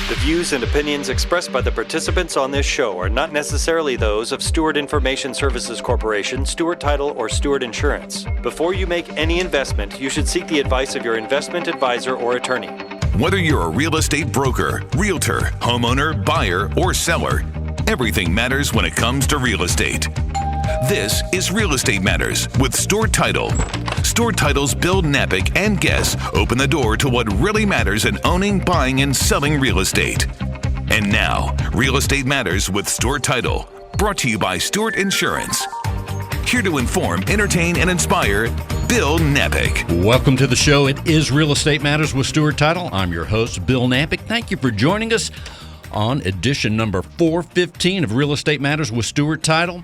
The views and opinions expressed by the participants on this show are not necessarily those of Stewart Information Services Corporation, Stewart Title, or Stewart Insurance. Before you make any investment, you should seek the advice of your investment advisor or attorney. Whether you're a real estate broker, realtor, homeowner, buyer, or seller, everything matters when it comes to real estate. This is Real Estate Matters with Stewart Title. Stewart Title's Bill Napick and guests open the door to what really matters in owning, buying, and selling real estate. And now, Real Estate Matters with Stewart Title, brought to you by Stewart Insurance. Here to inform, entertain, and inspire, Bill Napick. Welcome to the show. It is Real Estate Matters with Stewart Title. I'm your host, Bill Napick. Thank you for joining us on edition number 415 of Real Estate Matters with Stewart Title.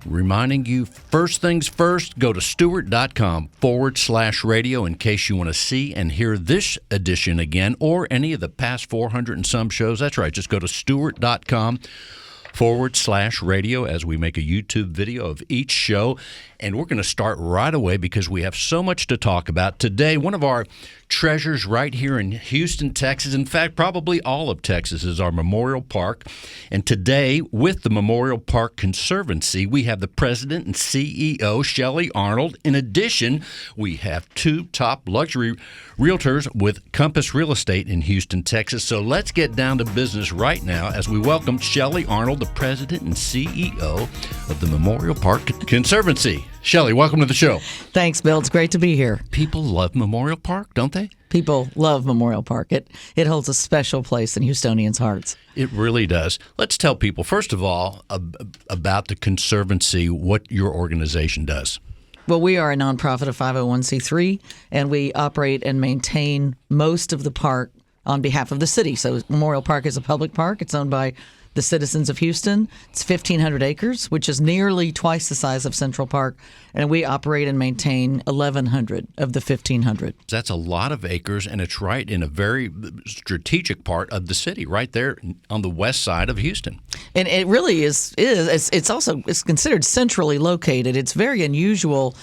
Reminding you, first things first, go to stewart.com/radio in case you want to see and hear this edition again or any of the past 400 and some shows. That's right. Just go to stewart.com/radio as we make a YouTube video of each show. And we're going to start right away because we have so much to talk about today. One of our treasures right here in Houston, Texas, in fact, probably all of Texas, is our Memorial Park. And today, with the Memorial Park Conservancy, we have the president and CEO, Shelly Arnold. In addition, we have two top luxury realtors with Compass Real Estate in Houston, Texas. So let's get down to business right now as we welcome Shelly Arnold, the president and CEO of the Memorial Park Conservancy. Shelly, welcome to the show. Thanks, Bill. It's great to be here. People love Memorial Park, don't they? People love Memorial Park. It holds a special place in Houstonians' hearts. It really does. Let's tell people, first of all, about the Conservancy, what your organization does. Well, we are a nonprofit of 501c3, and we operate and maintain most of the park on behalf of the city. So Memorial Park is a public park. It's owned by the citizens of Houston. It's 1,500 acres, which is nearly twice the size of Central Park, and we operate and maintain 1,100 of the 1,500. That's a lot of acres, and it's right in a very strategic part of the city, right there on the west side of Houston. And it really is. It's considered centrally located. It's very unusual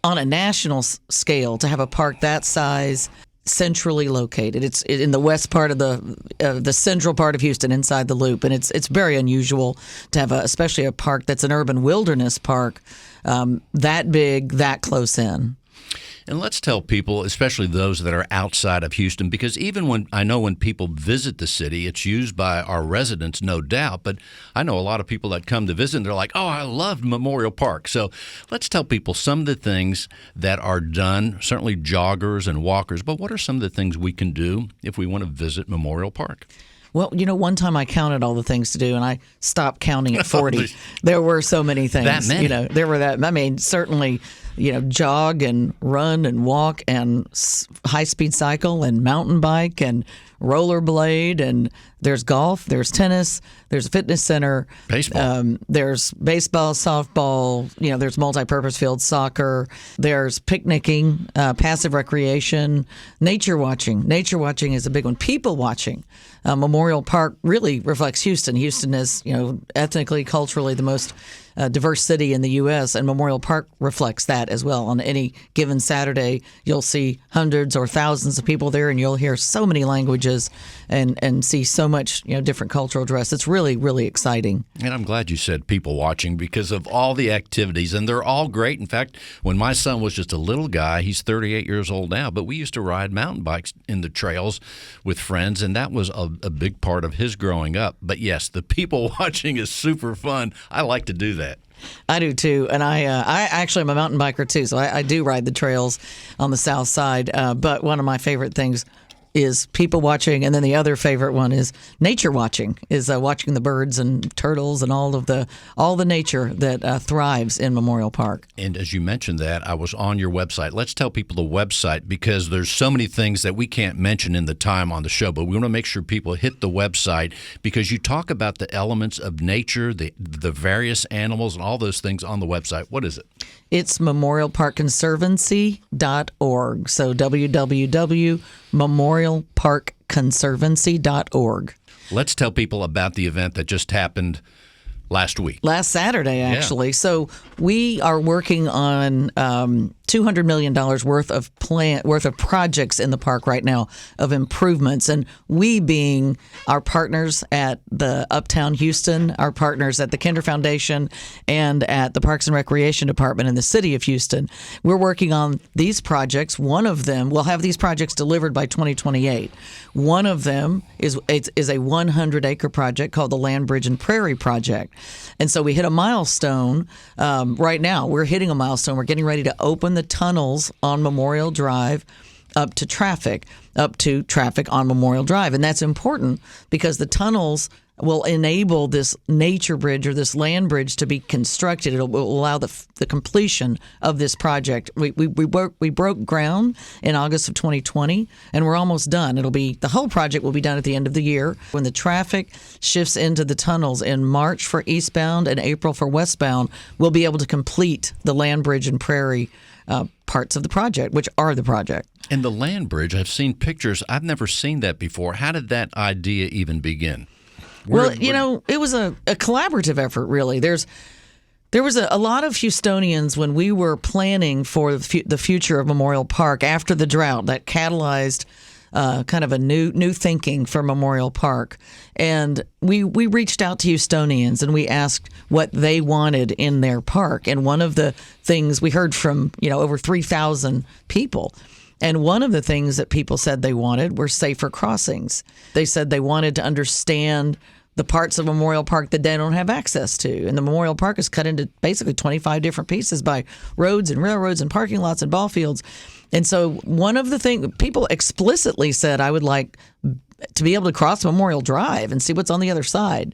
on a national scale to have a park that size centrally located. It's in the west part of the central part of Houston, inside the Loop, and it's very unusual to have especially a park that's an urban wilderness park that big, that close in. And let's tell people, especially those that are outside of Houston, because even when people visit the city, it's used by our residents, no doubt, but I know a lot of people that come to visit and they're like, oh, I love Memorial Park. So let's tell people some of the things that are done, certainly joggers and walkers, but what are some of the things we can do if we want to visit Memorial Park? Well, one time I counted all the things to do, and I stopped counting at 40. There were so many things. That many? There were that. I mean, certainly, jog and run and walk and high-speed cycle and mountain bike and rollerblade, and there's golf, there's tennis, there's a fitness center. Baseball. There's baseball, softball, there's multi-purpose field soccer, there's picnicking, passive recreation, nature watching. Nature watching is a big one. People watching. Memorial Park really reflects Houston. Houston is, ethnically, culturally the most diverse city in the U.S., and Memorial Park reflects that as well. On any given Saturday, you'll see hundreds or thousands of people there, and you'll hear so many languages and see so much different cultural dress. It's really, really exciting. And I'm glad you said people watching because of all the activities, and they're all great. In fact, when my son was just a little guy, he's 38 years old now, but we used to ride mountain bikes in the trails with friends, and that was a big part of his growing up. But yes, the people watching is super fun. I like to do that. I do too, and I actually am a mountain biker too, so I do ride the trails on the south side. But one of my favorite things is people watching, and then the other favorite one is nature watching. Is watching the birds and turtles and all the nature that thrives in Memorial Park. And as you mentioned that, I was on your website. Let's tell people the website because there's so many things that we can't mention in the time on the show, but we want to make sure people hit the website because you talk about the elements of nature, the various animals, and all those things on the website. What is it? It's memorialparkconservancy.org. So www.memorialparkconservancy.org. Let's tell people about the event that just happened Last Saturday, actually. Yeah. So we are working on $200 million worth of projects in the park right now, of improvements, and we being our partners at the Uptown Houston, our partners at the Kinder Foundation, and at the Parks and Recreation Department in the city of Houston. We're working on these projects. One of them, we'll have these projects delivered by 2028. One of them is a 100-acre project called the Land Bridge and Prairie Project. And so we hit a milestone right now. We're hitting a milestone. We're getting ready to open the tunnels on Memorial Drive up to traffic on Memorial Drive. And that's important because the tunnels will enable this nature bridge or this land bridge to be constructed. It will allow the completion of this project. We broke ground in August of 2020, and we're almost done. The whole project will be done at the end of the year. When the traffic shifts into the tunnels in March for eastbound and April for westbound, we'll be able to complete the Land Bridge and Prairie parts of the project, which are the project. And the land bridge, I've seen pictures. I've never seen that before. How did that idea even begin? It was a collaborative effort, really. There was a lot of Houstonians when we were planning for the future of Memorial Park after the drought that catalyzed kind of a new thinking for Memorial Park. And we reached out to Houstonians and we asked what they wanted in their park. And one of the things we heard from, over 3,000 people. And one of the things that people said they wanted were safer crossings. They said they wanted to understand the parts of Memorial Park that they don't have access to. And the Memorial Park is cut into basically 25 different pieces by roads and railroads and parking lots and ball fields. And so one of the things people explicitly said, I would like to be able to cross Memorial Drive and see what's on the other side.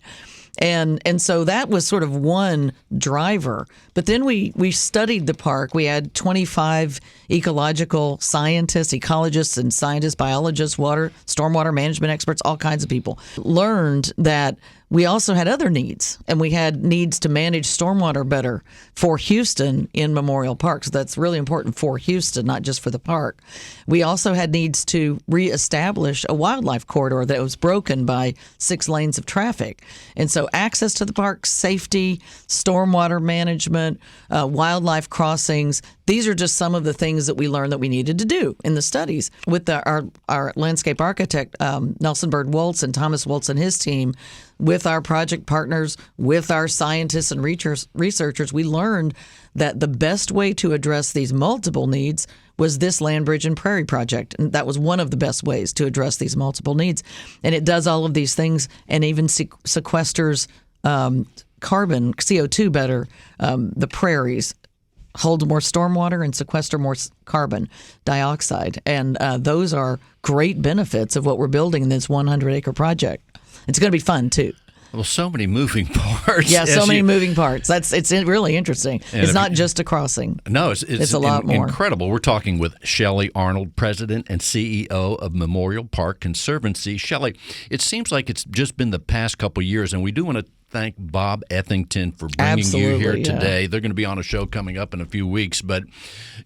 And so that was sort of one driver. But then we studied the park. We had 25 ecological scientists, ecologists and scientists, biologists, stormwater management experts, all kinds of people. Learned that we also had other needs, and we had needs to manage stormwater better for Houston in Memorial Park. So that's really important for Houston, not just for the park. We also had needs to reestablish a wildlife corridor that was broken by 6 lanes of traffic. And so access to the park, safety, stormwater management, wildlife crossings, these are just some of the things that we learned that we needed to do in the studies. With our landscape architect, Nelson Bird Woltz and Thomas Woltz and his team, with our project partners, with our scientists and researchers, we learned that the best way to address these multiple needs was this Land Bridge and Prairie project. And that was one of the best ways to address these multiple needs. And it does all of these things and even sequesters carbon, CO2 better, the prairies, hold more stormwater and sequester more carbon dioxide. And those are great benefits of what we're building in this 100-acre project. It's going to be fun, too. Well, so many moving parts. Yeah, so many moving parts. It's really interesting. It's not just a crossing. No, it's a lot more. Incredible. We're talking with Shelly Arnold, President and CEO of Memorial Park Conservancy. Shelly, it seems like it's just been the past couple of years, and we do want to thank Bob Ethington for bringing you here today. Yeah. They're going to be on a show coming up in a few weeks, but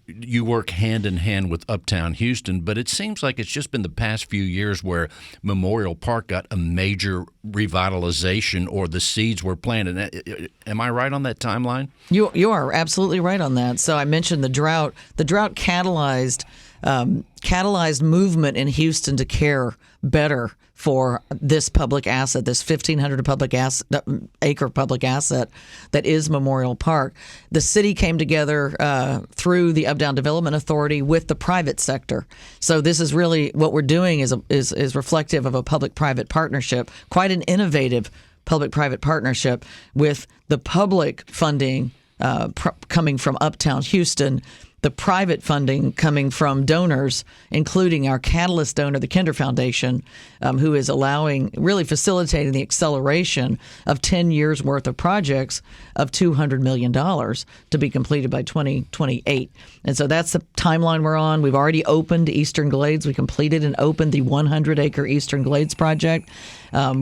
you work hand in hand with Uptown Houston. But it seems like it's just been the past few years where Memorial Park got a major revitalization, or the seeds were planted. Am I right on that timeline? You are absolutely right on that. So I mentioned the drought. The drought catalyzed movement in Houston to care better for this public asset, this 1,500 acre public asset that is Memorial Park. The city came together through the Uptown Development Authority with the private sector. So this is really what we're doing is reflective of a public-private partnership, quite an innovative public-private partnership with the public funding coming from Uptown Houston, the private funding coming from donors, including our catalyst donor, the Kinder Foundation, who is really facilitating the acceleration of 10 years worth of projects of $200 million to be completed by 2028. And so that's the timeline we're on. We've already opened Eastern Glades. We completed and opened the 100-acre Eastern Glades project.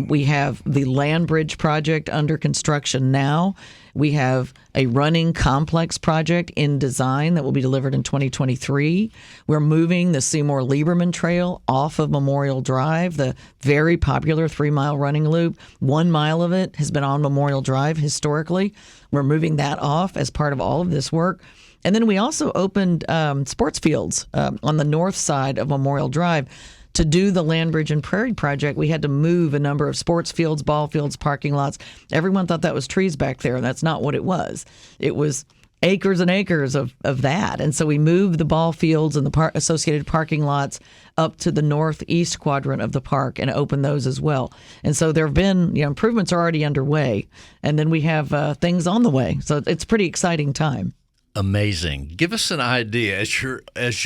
We have the Land Bridge project under construction now. We have a running complex project in design that will be delivered in 2023. We're moving the Seymour Lieberman Trail off of Memorial Drive, the very popular 3-mile running loop. 1 mile of it has been on Memorial Drive historically. We're moving that off as part of all of this work. And then we also opened sports fields on the north side of Memorial Drive. To do the Land Bridge and Prairie project, we had to move a number of sports fields, ball fields, parking lots. Everyone thought that was trees back there, and that's not what it was. It was acres and acres of that. And so we moved the ball fields and the associated parking lots up to the northeast quadrant of the park and opened those as well. And so there have been, improvements are already underway, and then we have things on the way. So it's a pretty exciting time. Amazing. Give us an idea as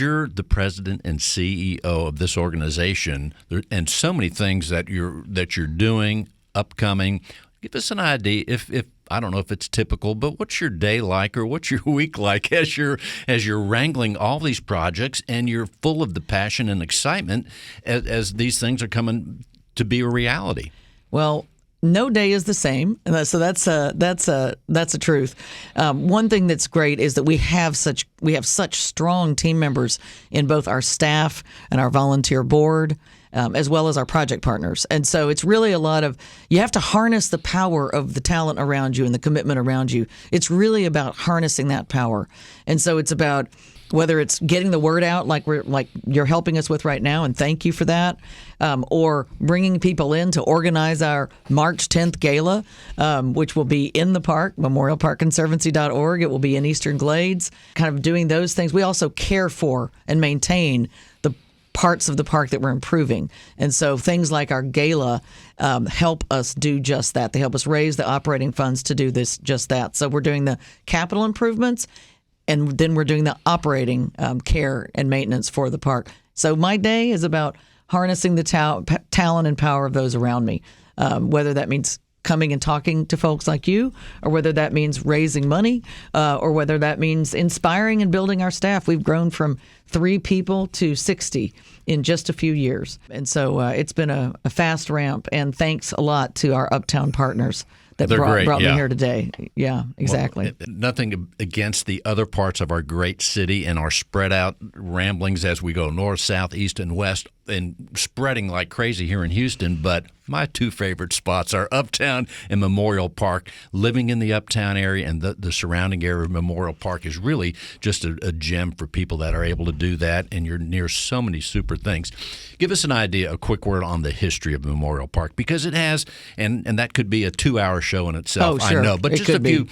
you're the president and CEO of this organization, and so many things that you're doing, upcoming. Give us an idea if I don't know if it's typical, but what's your day like or what's your week like as you're wrangling all these projects and you're full of the passion and excitement as these things are coming to be a reality? Well, no day is the same, so that's a truth. One thing that's great is that we have such strong team members in both our staff and our volunteer board, as well as our project partners. And so it's really a lot of, you have to harness the power of the talent around you and the commitment around you. It's really about harnessing that power, and so it's about whether it's getting the word out like you're helping us with right now, and thank you for that, or bringing people in to organize our March 10th gala, which will be in the park, memorialparkconservancy.org. It will be in Eastern Glades, kind of doing those things. We also care for and maintain the parts of the park that we're improving. And so things like our gala help us do just that. They help us raise the operating funds to do just that. So we're doing the capital improvements, and then we're doing the operating care and maintenance for the park. So my day is about harnessing the talent and power of those around me, whether that means coming and talking to folks like you, or whether that means raising money, or whether that means inspiring and building our staff. We've grown from 3 people to 60 in just a few years. And so it's been a fast ramp, and thanks a lot to our Uptown partners that brought me here today. Yeah, exactly. Well, nothing against the other parts of our great city and our spread out ramblings as we go north, south, east, and west, and spreading like crazy here in Houston. But my 2 favorite spots are Uptown and Memorial Park. Living in the Uptown area and the surrounding area of Memorial Park is really just a gem for people that are able to do that, and you're near so many super things. Give us an idea, a quick word on the history of Memorial Park, because it has, and that could be a 2-hour show in itself, sure. I know, but it just a few be.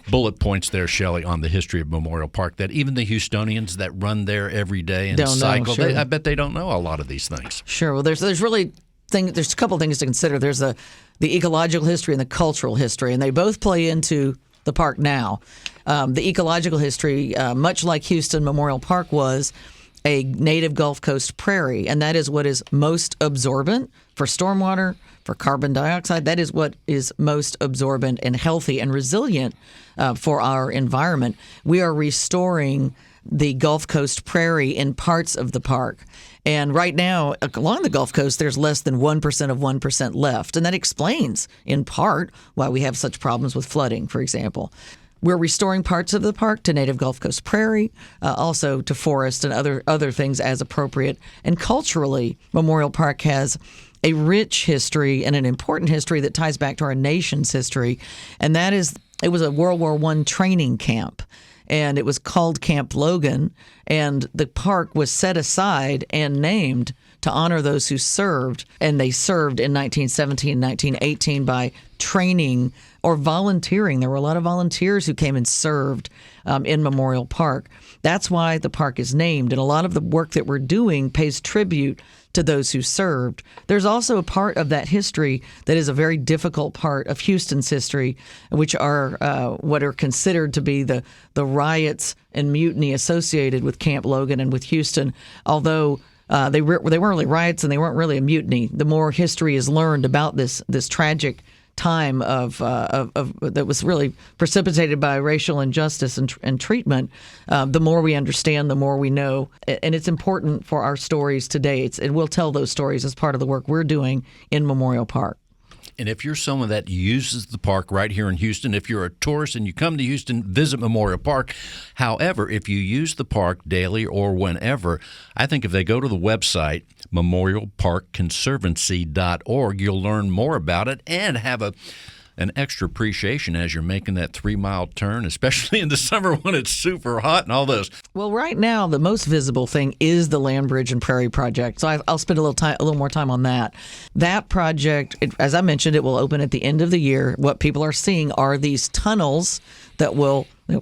bullet points there, Shelly, on the history of Memorial Park that even the Houstonians that run there every day and don't cycle, know, sure. I bet they don't know a lot of these things. Sure. Well, there's really there's a couple things to consider. There's the ecological history and the cultural history, and they both play into the park now. The ecological history, much like Houston Memorial Park was, a native Gulf Coast prairie, and that is what is most absorbent for stormwater, for carbon dioxide. That is what is most absorbent and healthy and resilient for our environment. We are restoring the Gulf Coast prairie in parts of the park. And right now, along the Gulf Coast, there's less than 1% of 1% left. And that explains, in part, why we have such problems with flooding, for example. We're restoring parts of the park to native Gulf Coast prairie, also to forest and other things as appropriate. And culturally, Memorial Park has a rich history and an important history that ties back to our nation's history. And that is, it was a World War I training camp. And it was called Camp Logan, and the park was set aside and named to honor those who served, and they served in 1917, 1918 by training or volunteering. There were a lot of volunteers who came and served in Memorial Park. That's why the park is named, and a lot of the work that we're doing pays tribute to those who served. There's also a part of that history that is a very difficult part of Houston's history, which are what are considered to be the riots and mutiny associated with Camp Logan and with Houston. Although they weren't really riots and they weren't really a mutiny. The more history is learned about this tragic time of that was really precipitated by racial injustice and treatment, the more we understand, the more we know. And it's important for our stories today. And we'll tell those stories as part of the work we're doing in Memorial Park. And if you're someone that uses the park right here in Houston, if you're a tourist and you come to Houston, visit Memorial Park. However, if you use the park daily or whenever, I think if they go to the website, memorialparkconservancy.org, you'll learn more about it and have an extra appreciation as you're making that 3-mile turn, especially in the summer when it's super hot and all those. Well, right now, the most visible thing is the Land Bridge and Prairie project. So I'll spend a little more time on that. That project, as I mentioned, it will open at the end of the year. What people are seeing are these tunnels that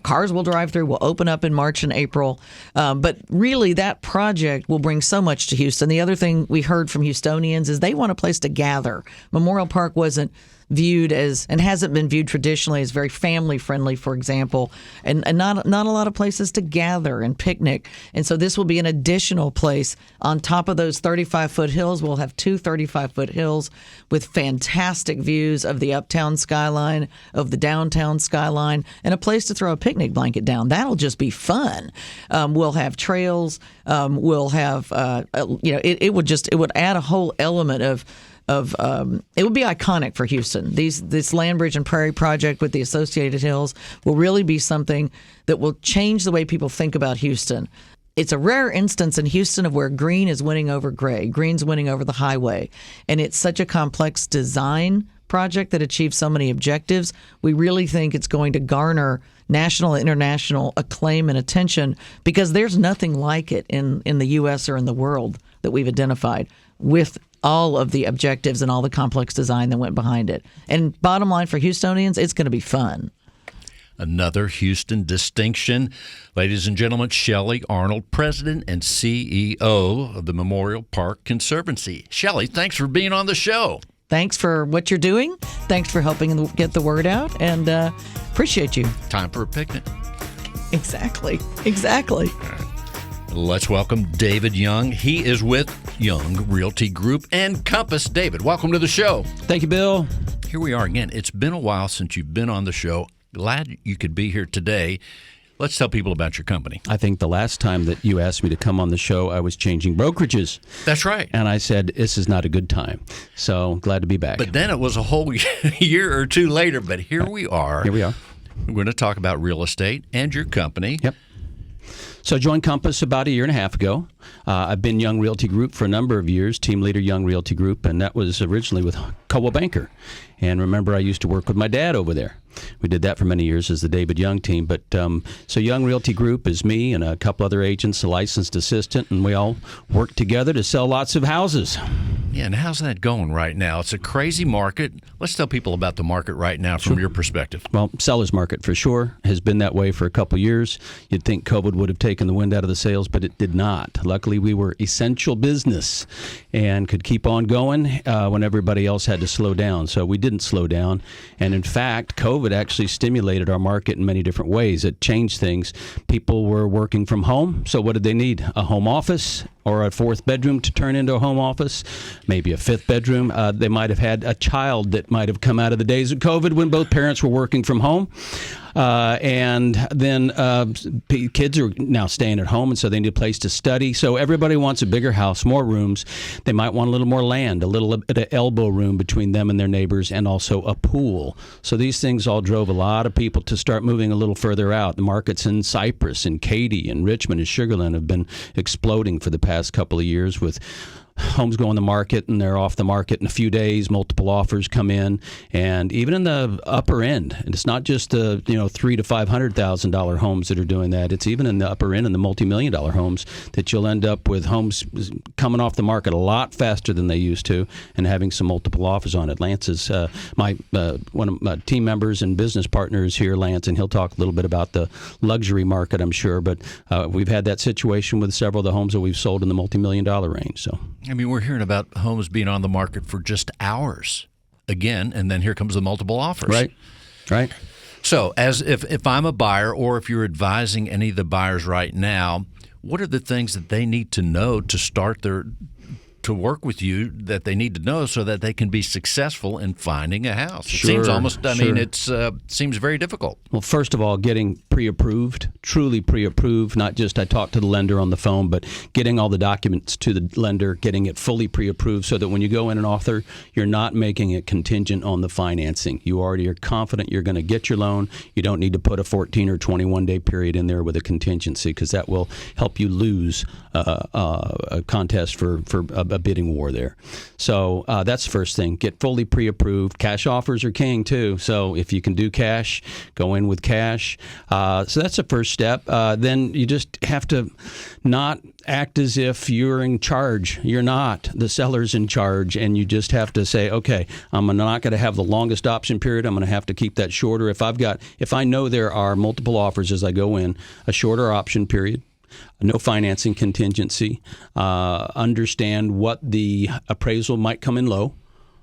cars will drive through, will open up in March and April. But really, that project will bring so much to Houston. The other thing we heard from Houstonians is they want a place to gather. Memorial Park wasn't viewed as, and hasn't been viewed traditionally as, very family friendly, for example, and not a lot of places to gather and picnic. And so this will be an additional place on top of those 35-foot hills. We'll have 2 35-foot hills with fantastic views of the uptown skyline, of the downtown skyline, and a place to throw a picnic blanket down. That'll just be fun. We'll have trails. We'll have, it would add a whole element of it would be iconic for Houston. This Land Bridge and Prairie project with the associated hills will really be something that will change the way people think about Houston. It's a rare instance in Houston of where green is winning over gray. Green's winning over the highway. And it's such a complex design project that achieves so many objectives. We really think it's going to garner national and international acclaim and attention because there's nothing like it in the U.S. or in the world that we've identified with all of the objectives and all the complex design that went behind it. And bottom line for Houstonians, it's going to be fun. Another Houston distinction. Ladies and gentlemen, Shelly Arnold, President and CEO of the Memorial Park Conservancy. Shelly, thanks for being on the show. Thanks for what you're doing. Thanks for helping get the word out, and appreciate you. Time for a picnic. Exactly. Let's welcome David Young. He is with Young Realty Group and Compass. David, welcome to the show. Thank you, Bill. Here we are again. It's been a while since you've been on the show. Glad you could be here today. Let's tell people about your company. I think the last time that you asked me to come on the show, I was changing brokerages. That's right. And I said, this is not a good time. So glad to be back. But then it was a whole year or two later. But here we are. Here we are. We're going to talk about real estate and your company. Yep. So I joined Compass about a year and a half ago. I've been Young Realty Group for a number of years, team leader Young Realty Group, and that was originally with Coldwell Banker. And remember, I used to work with my dad over there. We did that for many years as the David Young team. But so Young Realty Group is me and a couple other agents, a licensed assistant, and we all work together to sell lots of houses. Yeah, and how's that going right now? It's a crazy market. Let's tell people about the market right now from your perspective. Well, seller's market for sure has been that way for a couple years. You'd think COVID would have taken the wind out of the sails, but it did not. Luckily, we were essential business and could keep on going when everybody else had to slow down. So we didn't slow down. And in fact, COVID actually stimulated our market in many different ways. It changed things. People were working from home. So what did they need? A home office or a 4th bedroom to turn into a home office, maybe a 5th bedroom. They might have had a child that might have come out of the days of COVID when both parents were working from home. And then kids are now staying at home, and so they need a place to study. So everybody wants a bigger house, more rooms. They might want a little more land, a little bit of elbow room between them and their neighbors, and also a pool. So these things all drove a lot of people to start moving a little further out. The markets in Cypress and Katy and Richmond and Sugar Land have been exploding for the past couple of years with homes go on the market and they're off the market in a few days. Multiple offers come in, and even in the upper end, and it's not just the $300,000 to $500,000 homes that are doing that. It's even in the upper end and the multi-million-dollar homes that you'll end up with homes coming off the market a lot faster than they used to, and having some multiple offers on it. Lance is one of my team members and business partners here, Lance, and he'll talk a little bit about the luxury market, I'm sure. But we've had that situation with several of the homes that we've sold in the multi-million-dollar range. So. I mean, we're hearing about homes being on the market for just hours again, and then here comes the multiple offers. Right. So as if I'm a buyer, or if you're advising any of the buyers right now, what are the things that they need to know to to work with you that they need to know so that they can be successful in finding a house? It Sure, seems almost, I mean, sure. it's seems very difficult. Well, first of all, getting pre-approved, truly pre-approved, not just I talked to the lender on the phone, but getting all the documents to the lender, getting it fully pre-approved so that when you go in and author, you're not making it contingent on the financing. You already are confident you're going to get your loan. You don't need to put a 14 or 21-day period in there with a contingency because that will help you lose a contest for a bidding war there. So that's the first thing. Get fully pre-approved. Cash offers are king, too. So if you can do cash, go in with cash. So that's the first step. Then you just have to not act as if you're in charge. You're not. The seller's in charge, and you just have to say, okay, I'm not going to have the longest option period. I'm going to have to keep that shorter. If I know there are multiple offers as I go in, a shorter option period, no financing contingency, understand what the appraisal might come in low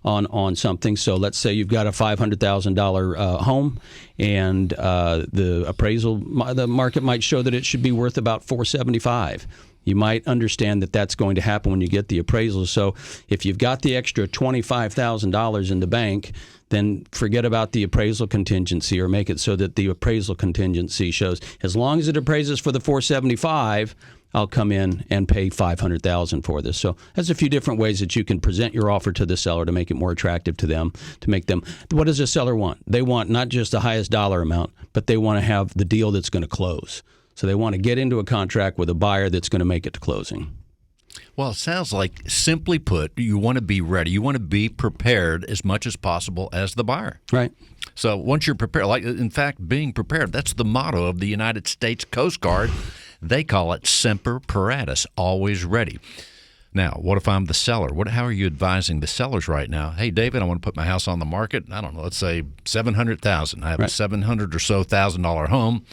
on something. So let's say you've got a $500,000 home, and the market might show that it should be worth about $475,000. You might understand that that's going to happen when you get the appraisal. So if you've got the extra $25,000 in the bank, then forget about the appraisal contingency, or make it so that the appraisal contingency shows as long as it appraises for the $475,000, I'll come in and pay $500,000 for this. So there's a few different ways that you can present your offer to the seller to make it more attractive to them, to make them. What does a seller want? They want not just the highest dollar amount, but they want to have the deal that's going to close. So they want to get into a contract with a buyer that's going to make it to closing. Well, it sounds like, simply put, you want to be ready. You want to be prepared as much as possible as the buyer. Right. So once you're prepared, like in fact, being prepared, that's the motto of the United States Coast Guard. They call it Semper Paratus, always ready. Now, what if I'm the seller? How are you advising the sellers right now? Hey, David, I want to put my house on the market. I don't know, let's say $700,000. I have a $700,000 or so home.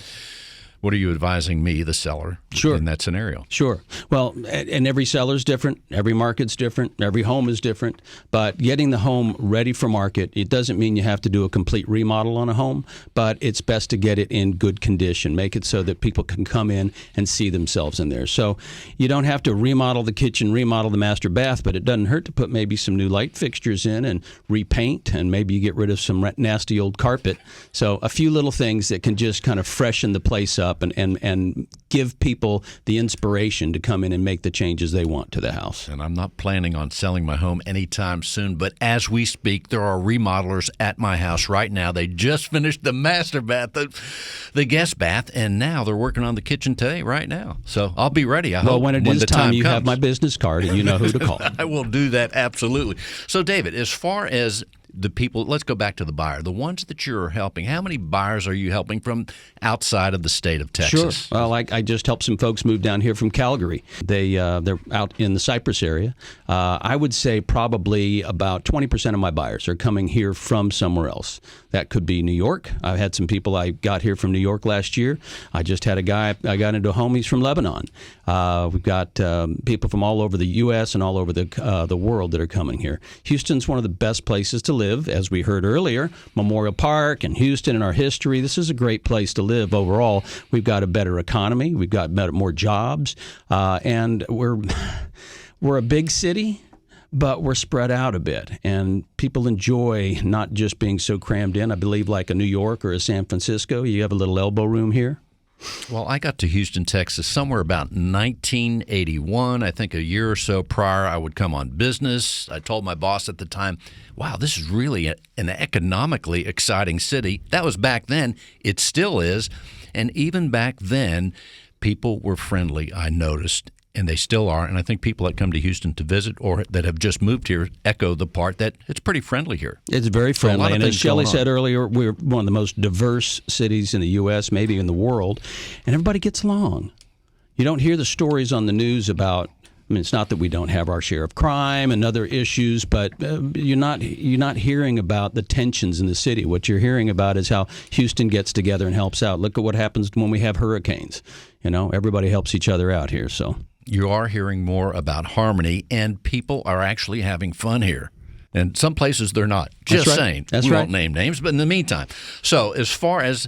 What are you advising me, the seller, in that scenario? Sure. Well, and every seller's different. Every market's different. Every home is different. But getting the home ready for market, it doesn't mean you have to do a complete remodel on a home, but it's best to get it in good condition. Make it so that people can come in and see themselves in there. So you don't have to remodel the kitchen, remodel the master bath, but it doesn't hurt to put maybe some new light fixtures in and repaint, and maybe you get rid of some nasty old carpet. So a few little things that can just kind of freshen the place up and give people the inspiration to come in and make the changes they want to the house. And I'm not planning on selling my home anytime soon, but as we speak, there are remodelers at my house right now. They just finished the master bath, the guest bath, and now they're working on the kitchen today, right now. So I'll be ready. I hope when it is the time, you comes. have my business card and you know who to call. I will do that, absolutely. So, David, as far as the people, let's go back to the buyer. The ones that you're helping, how many buyers are you helping from outside of the state of Texas? Sure. Well, I just helped some folks move down here from Calgary. They're out in the Cypress area. I would say probably about 20% of my buyers are coming here from somewhere else. That could be New York. I've had some people I got here from New York last year. I just had a guy I got into a home. He's from Lebanon. We've got people from all over the U.S. and all over the world that are coming here. Houston's one of the best places to live, as we heard earlier. Memorial Park and Houston and our history. This is a great place to live overall. We've got a better economy. We've got more jobs, and we're a big city, but we're spread out a bit, and people enjoy not just being so crammed in. I believe like a New York or a San Francisco, you have a little elbow room here. Well, I got to Houston, Texas somewhere about 1981. I think a year or so prior, I would come on business. I told my boss at the time, wow, this is really an economically exciting city. That was back then. It still is. And even back then, people were friendly, I noticed. And they still are. And I think people that come to Houston to visit or that have just moved here echo the part that it's pretty friendly here. It's very friendly. So and as Shelly said earlier, we're one of the most diverse cities in the U.S., maybe in the world. And everybody gets along. You don't hear the stories on the news about, I mean, it's not that we don't have our share of crime and other issues, but you're not hearing about the tensions in the city. What you're hearing about is how Houston gets together and helps out. Look at what happens when we have hurricanes. You know, everybody helps each other out here, so. You are hearing more about harmony, and people are actually having fun here. And some places they're not. Just saying. That's we right. won't name names, but in the meantime. So as far as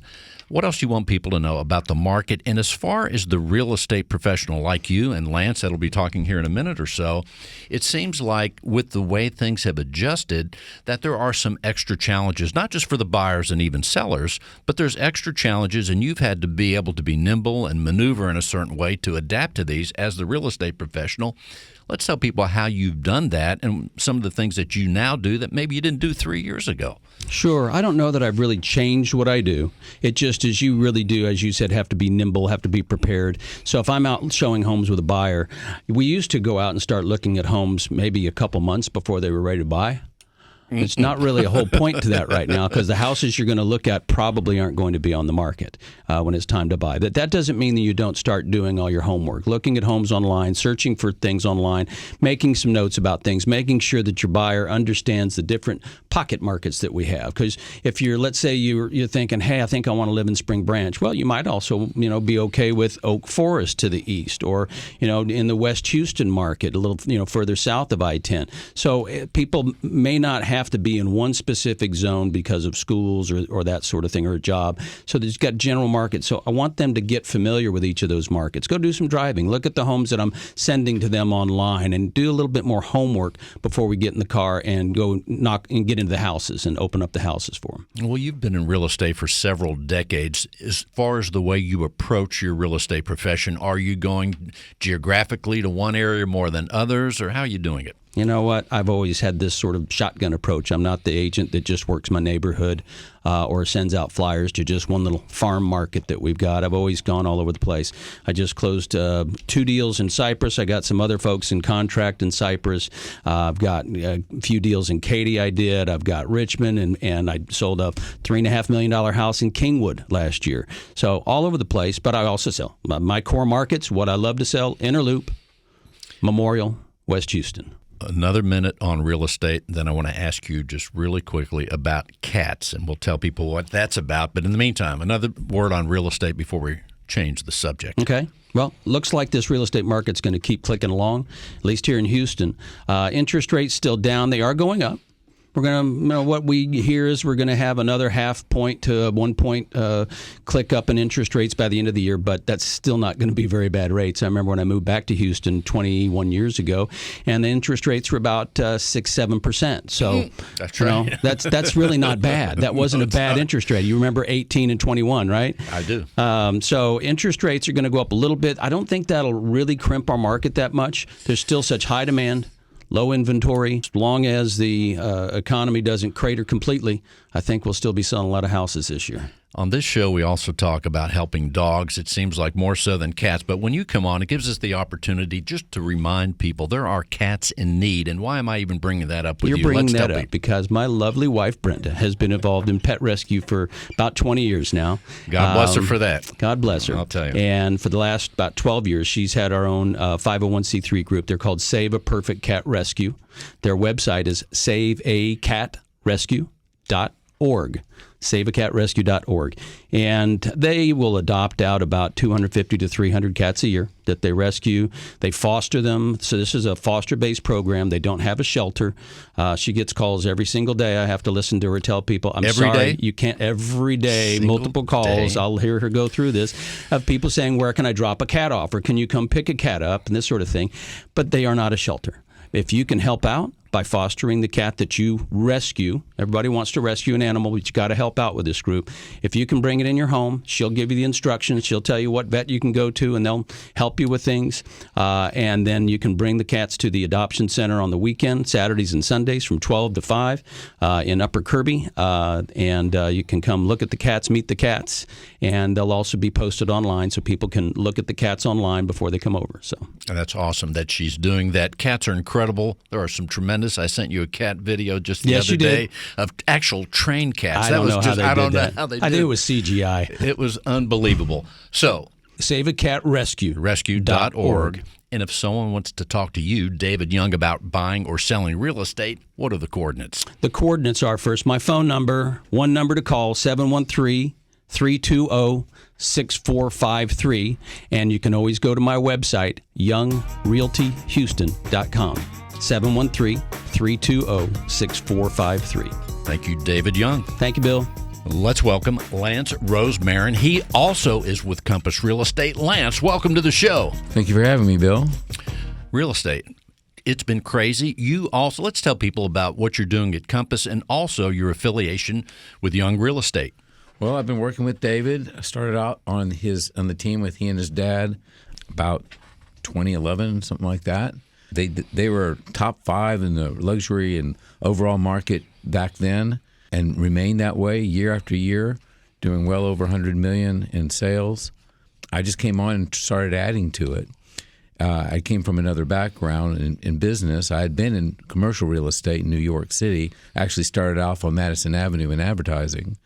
What else do you want people to know about the market? And as far as the real estate professional like you and Lance, that'll be talking here in a minute or so, it seems like with the way things have adjusted that there are some extra challenges, not just for the buyers and even sellers, but there's extra challenges, and you've had to be able to be nimble and maneuver in a certain way to adapt to these as the real estate professional. Let's tell people how you've done that and some of the things that you now do that maybe you didn't do 3 years ago. Sure. I don't know that I've really changed what I do. It just is you really do, as you said, have to be nimble, have to be prepared. So if I'm out showing homes with a buyer, we used to go out and start looking at homes maybe a couple months before they were ready to buy. It's not really a whole point to that right now because the houses you're going to look at probably aren't going to be on the market when it's time to buy. But that doesn't mean that you don't start doing all your homework, looking at homes online, searching for things online, making some notes about things, making sure that your buyer understands the different pocket markets that we have. Because if you're, let's say you're thinking, hey, I think I want to live in Spring Branch. Well, you might also, be okay with Oak Forest to the east, or, in the West Houston market, a little, further south of I-10. So people may not have to be in one specific zone because of schools or that sort of thing, or a job. So there's got general markets. So I want them to get familiar with each of those markets. Go do some driving. Look at the homes that I'm sending to them online and do a little bit more homework before we get in the car and go knock and get into the houses and open up the houses for them. Well, you've been in real estate for several decades. As far as the way you approach your real estate profession, are you going geographically to one area more than others, or how are you doing it? You know what? I've always had this sort of shotgun approach. I'm not the agent that just works my neighborhood or sends out flyers to just one little farm market that we've got. I've always gone all over the place. I just closed 2 deals in Cypress. I got some other folks in contract in Cypress. I've got a few deals in Katy I did. I've got Richmond, and I sold a $3.5 million house in Kingwood last year. So all over the place, but I also sell. My core markets, what I love to sell, Inner Loop, Memorial, West Houston. Another minute on real estate, then I want to ask you just really quickly about cats, and we'll tell people what that's about. But in the meantime, another word on real estate before we change the subject. Okay. Well, looks like this real estate market's going to keep clicking along, at least here in Houston. Interest rates still down. They are going up. We're going to, what we hear is we're going to have another 0.5 point to 1 point click up in interest rates by the end of the year, but that's still not going to be very bad rates. I remember when I moved back to Houston 21 years ago, and the interest rates were about 6-7%. So that's right. That's really not bad. That wasn't a bad interest rate. You remember 18 and 21, right? I do. So interest rates are going to go up a little bit. I don't think that'll really crimp our market that much. There's still such high demand. Low inventory. As long as the economy doesn't crater completely, I think we'll still be selling a lot of houses this year. On this show, we also talk about helping dogs. It seems like more so than cats. But when you come on, it gives us the opportunity just to remind people there are cats in need. And why am I even bringing that up with you? You're bringing that up because my lovely wife, Brenda, has been involved in pet rescue for about 20 years now. God bless her for that. God bless her. I'll tell you. And for the last about 12 years, she's had our own 501c3 group. They're called Save a Perfect Cat Rescue. Their website is saveacatrescue.org. saveacatrescue.org. And they will adopt out about 250 to 300 cats a year that they rescue. They foster them. So this is a foster-based program. They don't have a shelter. She gets calls every single day. I have to listen to her tell people, I'm every sorry, day? You can't. Every day, Single multiple calls. day. I'll hear her go through this of people saying, where can I drop a cat off? Or can you come pick a cat up? And this sort of thing. But they are not a shelter. If you can help out by fostering the cat that you rescue, everybody wants to rescue an animal, but you got to help out with this group. If you can bring it in your home, she'll give you the instructions. She'll tell you what vet you can go to, and they'll help you with things. And then you can bring the cats to the adoption center on the weekend, Saturdays and Sundays from 12 to 5 in Upper Kirby. And you can come look at the cats, meet the cats, and they'll also be posted online so people can look at the cats online before they come over. So that's awesome that she's doing that. Cats are incredible. There are some tremendous. I sent you a cat video just the other day of actual trained cats. I don't know how they did that. I think it was CGI. It was unbelievable. So, Save a Cat Rescue. Rescue.org. And if someone wants to talk to you, David Young, about buying or selling real estate, what are the coordinates? The coordinates are first my phone number, one number to call, 713-320-6453. And you can always go to my website, youngrealtyhouston.com. 713-320-6453. Thank you, David Young. Thank you, Bill. Let's welcome Lance Rosemarin. He also is with Compass Real Estate. Lance, welcome to the show. Thank you for having me, Bill. Real estate. It's been crazy. You also, let's tell people about what you're doing at Compass and also your affiliation with Young Real Estate. Well, I've been working with David. I started out on the team with he and his dad about 2011, something like that. They were top 5 in the luxury and overall market back then, and remained that way year after year, doing well over $100 million in sales. I just came on and started adding to it. I came from another background in business. I had been in commercial real estate in New York City. Actually started off on Madison Avenue in advertising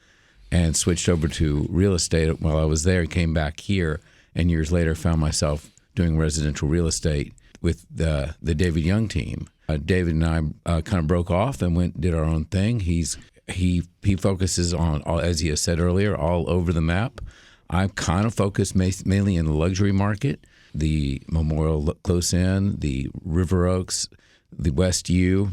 and switched over to real estate while I was there. Came back here, and years later found myself doing residential real estate with the David Young team. David and I kind of broke off and did our own thing. He focuses on, as he has said earlier, all over the map. I kind of focus mainly in the luxury market, the Memorial Close In, the River Oaks, the West U.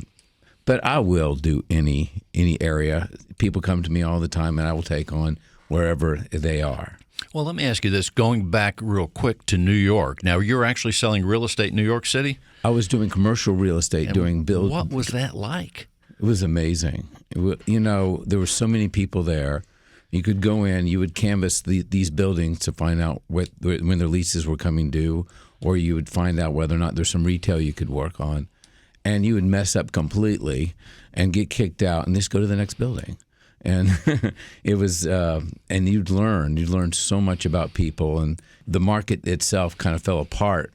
But I will do any area. People come to me all the time, and I will take on wherever they are. Well, let me ask you this. Going back real quick to New York. Now, you're actually selling real estate in New York City? I was doing commercial real estate, What was that like? It was amazing. There were so many people there. You could go in, you would canvass these buildings to find out when their leases were coming due, or you would find out whether or not there's some retail you could work on. And you would mess up completely and get kicked out and just go to the next building. And it was, and you'd learn so much about people, and the market itself kind of fell apart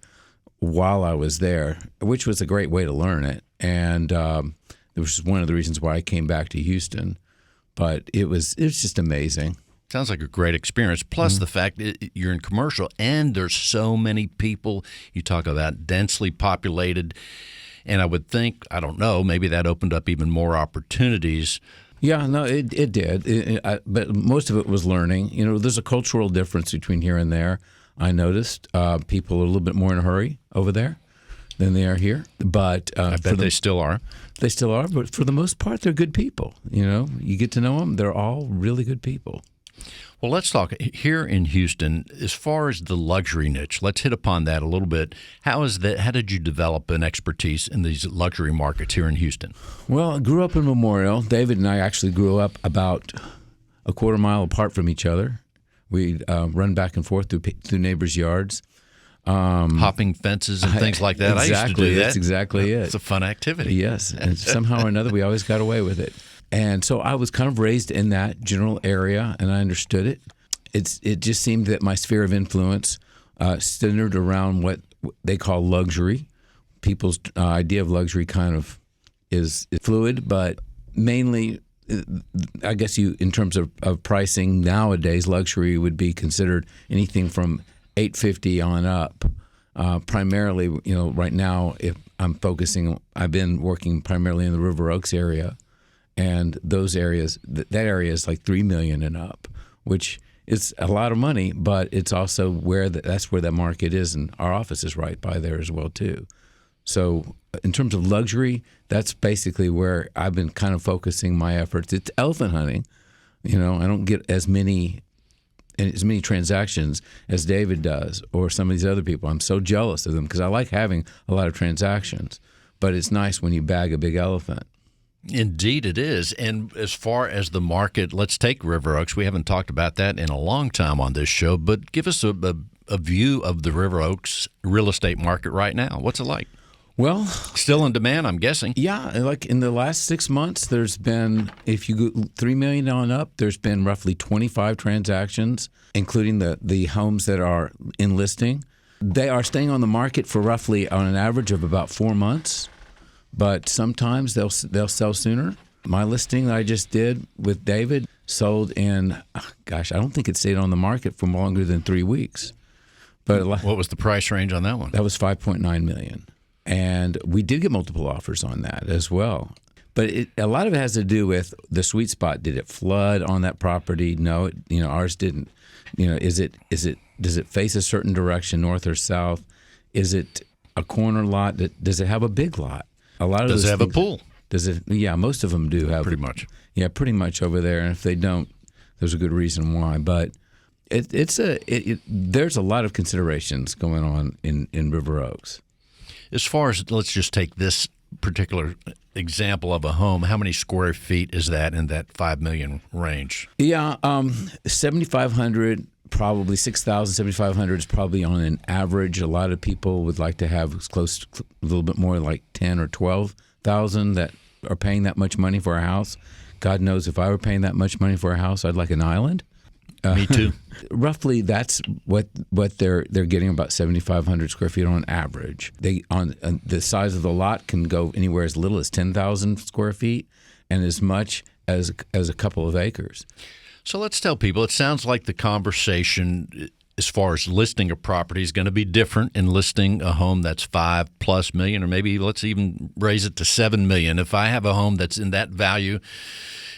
while I was there, which was a great way to learn it. And it was one of the reasons why I came back to Houston. But it was just amazing. Sounds like a great experience. Plus the fact that you're in commercial and there's so many people. You talk about densely populated. And I would think, I don't know, maybe that opened up even more opportunities. Yeah, no, it did. But most of it was learning. There's a cultural difference between here and there. I noticed people are a little bit more in a hurry over there than they are here. But I bet they still are. They still are, but for the most part, they're good people. You get to know them. They're all really good people. Well, let's talk here in Houston. As far as the luxury niche, let's hit upon that a little bit. How did you develop an expertise in these luxury markets here in Houston? Well, I grew up in Memorial. David and I actually grew up about a quarter mile apart from each other. We'd run back and forth through neighbors' yards. Hopping fences and things like that. Exactly, I used to do that. That's exactly it. It's a fun activity. Yes, and somehow or another, we always got away with it. And so I was kind of raised in that general area, and I understood it. It just seemed that my sphere of influence centered around what they call luxury. People's idea of luxury kind of is fluid, but mainly, I guess in terms of pricing nowadays, luxury would be considered anything from $850 on up. Primarily, right now, if I've been working primarily in the River Oaks area, and those areas, that area is like $3 million and up, which is a lot of money, but it's also that's where that market is, and our office is right by there as well too. So, in terms of luxury, that's basically where I've been kind of focusing my efforts. It's elephant hunting. I don't get as many transactions as David does or some of these other people. I'm so jealous of them because I like having a lot of transactions, but it's nice when you bag a big elephant. Indeed it is. And as far as the market, let's take River Oaks. We haven't talked about that in a long time on this show, but give us a view of the River Oaks real estate market right now. What's it like? Well, still in demand, I'm guessing. Yeah, like in the last 6 months, there's been, if you go $3 million on up, there's been roughly 25 transactions, including the homes that are in listing. They are staying on the market for roughly, on an average of about 4 months, but sometimes they'll sell sooner. My listing that I just did with David sold in, I don't think it stayed on the market for longer than 3 weeks. But what was the price range on that one? That was $5.9 million. And we did get multiple offers on that as well. But a lot of it has to do with the sweet spot. Did it flood on that property? No, ours didn't. Does it face a certain direction, north or south? Is it a corner lot? Does it have a big lot? A lot of does it have a pool? Does it? Yeah, most of them do have. Pretty much. Yeah, pretty much over there. And if they don't, there's a good reason why. But there's a lot of considerations going on in River Oaks. As far as, let's just take this particular example of a home, how many square feet is that in that 5 million range? Yeah, 7,500, probably 6,000, 7,500 is probably on an average. A lot of people would like to have close to a little bit more, like 10 or 12,000 that are paying that much money for a house. God knows if I were paying that much money for a house, I'd like an island. Me too. Roughly, that's what they're getting, about 7,500 square feet on average. They on the size of the lot can go anywhere as little as 10,000 square feet, and as much as a couple of acres. So let's tell people, it sounds like the conversation as far as listing a property is going to be different in listing a home that's $5+ million, or maybe let's even raise it to $7 million. If I have a home that's in that value,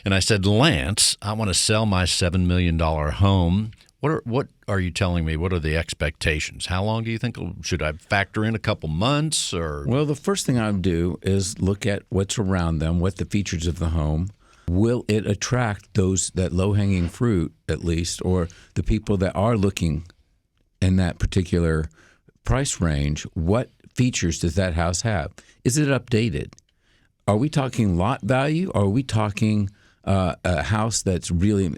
and I said, Lance, I want to sell my $7 million home. What are you telling me? What are the expectations? How long do you think? Should I factor in a couple months? Or Well, the first thing I would do is look at what's around them, what the features of the home. Will it attract that low-hanging fruit, at least, or the people that are looking in that particular price range? What features does that house have? Is it updated? Are we talking lot value? Or are we talking a house that's really,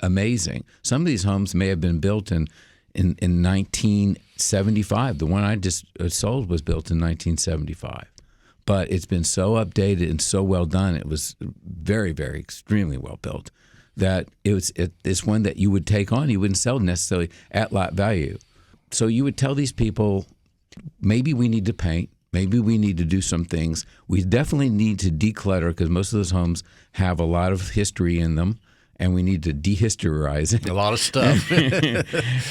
amazing? Some of these homes may have been built in 1975. The one I just sold was built in 1975. But it's been so updated and so well done. It was very, very extremely well built that it's one that you would take on. You wouldn't sell necessarily at lot value. So you would tell these people, maybe we need to paint. Maybe we need to do some things. We definitely need to declutter because most of those homes have a lot of history in them, and we need to dehistorize it. a lot of stuff.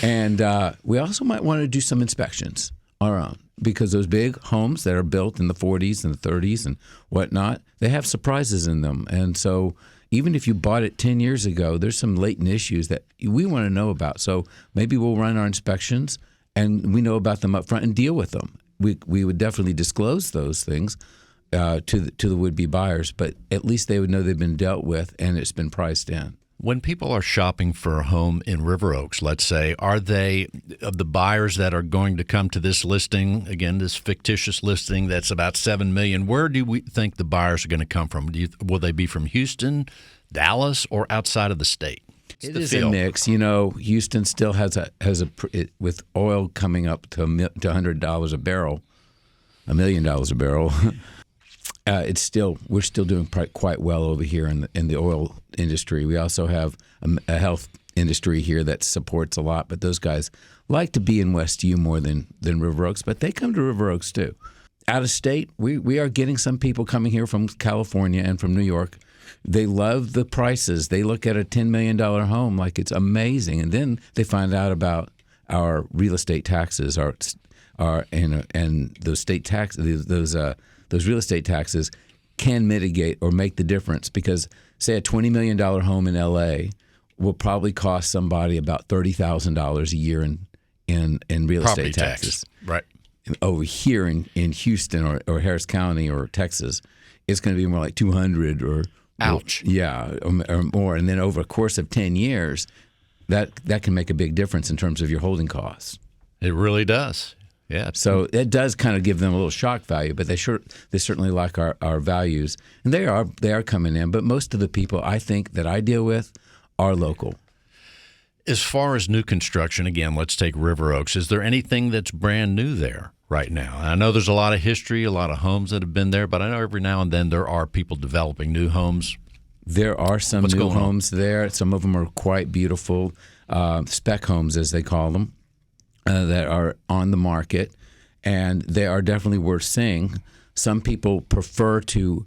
And we also might want to do some inspections on our own, because those big homes that are built in the 40s and the 30s and whatnot, they have surprises in them. And so even if you bought it 10 years ago, there's some latent issues that we want to know about. So maybe we'll run our inspections and we know about them up front and deal with them. We would definitely disclose those things to the would-be buyers, but at least they would know they've been dealt with and it's been priced in. When people are shopping for a home in River Oaks, let's say, are they, of the buyers that are going to come to this listing, again, this fictitious listing that's about $7 million, where do we think the buyers are going to come from? Will they be from Houston, Dallas, or outside of the state? It is a mix. Houston still has with oil coming up to $100 a barrel, $1 million a barrel. We're still doing quite well over here in the oil industry. We also have a health industry here that supports a lot, but those guys like to be in West U more than River Oaks, but they come to River Oaks too. Out of state, we are getting some people coming here from California and from New York. They love the prices. They look at a $10 million home like it's amazing, and then they find out about our real estate taxes, and those state taxes, those real estate taxes can mitigate or make the difference, because say a $20 million home in LA will probably cost somebody about $30,000 a year in real property estate taxes. Right. Over here in Houston or Harris County or Texas, it's going to be more like 200 or ouch. Or more. And then over a course of 10 years, that can make a big difference in terms of your holding costs. It really does. Yeah. So it does kind of give them a little shock value, but they certainly like our values, and they are coming in. But most of the people I think that I deal with are local. As far as new construction, again, let's take River Oaks. Is there anything that's brand new there right now? I know there's a lot of history, a lot of homes that have been there, but I know every now and then there are people developing new homes. There are some new homes there. Some of them are quite beautiful, spec homes as they call them. That are on the market, and they are definitely worth seeing. Some people prefer to,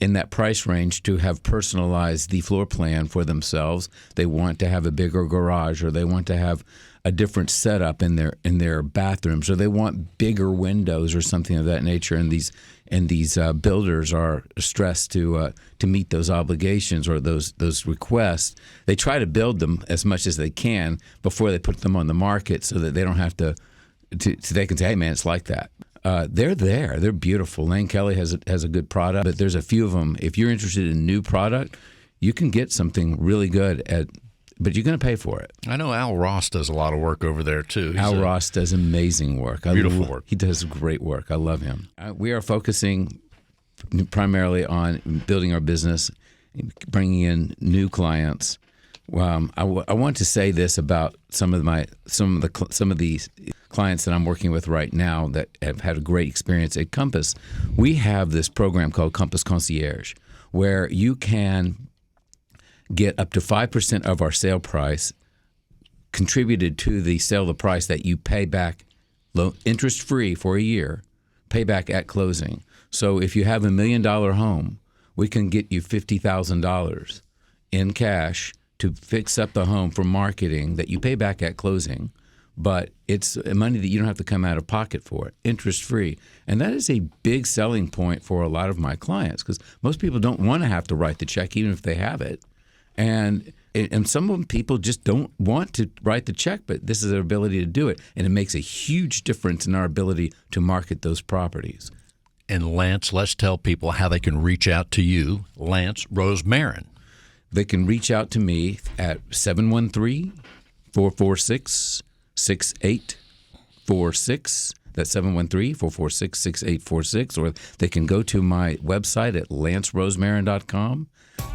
in that price range, to have personalized the floor plan for themselves. They want to have a bigger garage, or they want to have a different setup in their bathrooms, or they want bigger windows or something of that nature. And these builders are stressed to meet those obligations or those requests. They try to build them as much as they can before they put them on the market, so that they don't have to so they can say, "Hey, man, it's like that." They're there. They're beautiful. Lane Kelly has a good product, but there's a few of them. If you're interested in new product, you can get something really good but you're going to pay for it. I know Al Ross does a lot of work over there, too. Al Ross does amazing work. Beautiful work. He does great work. I love him. We are focusing primarily on building our business, bringing in new clients. I want to say this about some of the clients that I'm working with right now that have had a great experience at Compass. We have this program called Compass Concierge, where you can get up to 5% of our sale price contributed to the sale of the price that you pay back interest-free for a year, pay back at closing. So if you have $1 million home, we can get you $50,000 in cash to fix up the home for marketing that you pay back at closing, but it's money that you don't have to come out of pocket for, interest-free. And that is a big selling point for a lot of my clients because most people don't want to have to write the check even if they have it. And some of them people just don't want to write the check, but this is their ability to do it. And it makes a huge difference in our ability to market those properties. And Lance, let's tell people how they can reach out to you, Lance Rosemarin. They can reach out to me at 713-446-6846. That's 713-446-6846. Or they can go to my website at lancerosemarin.com.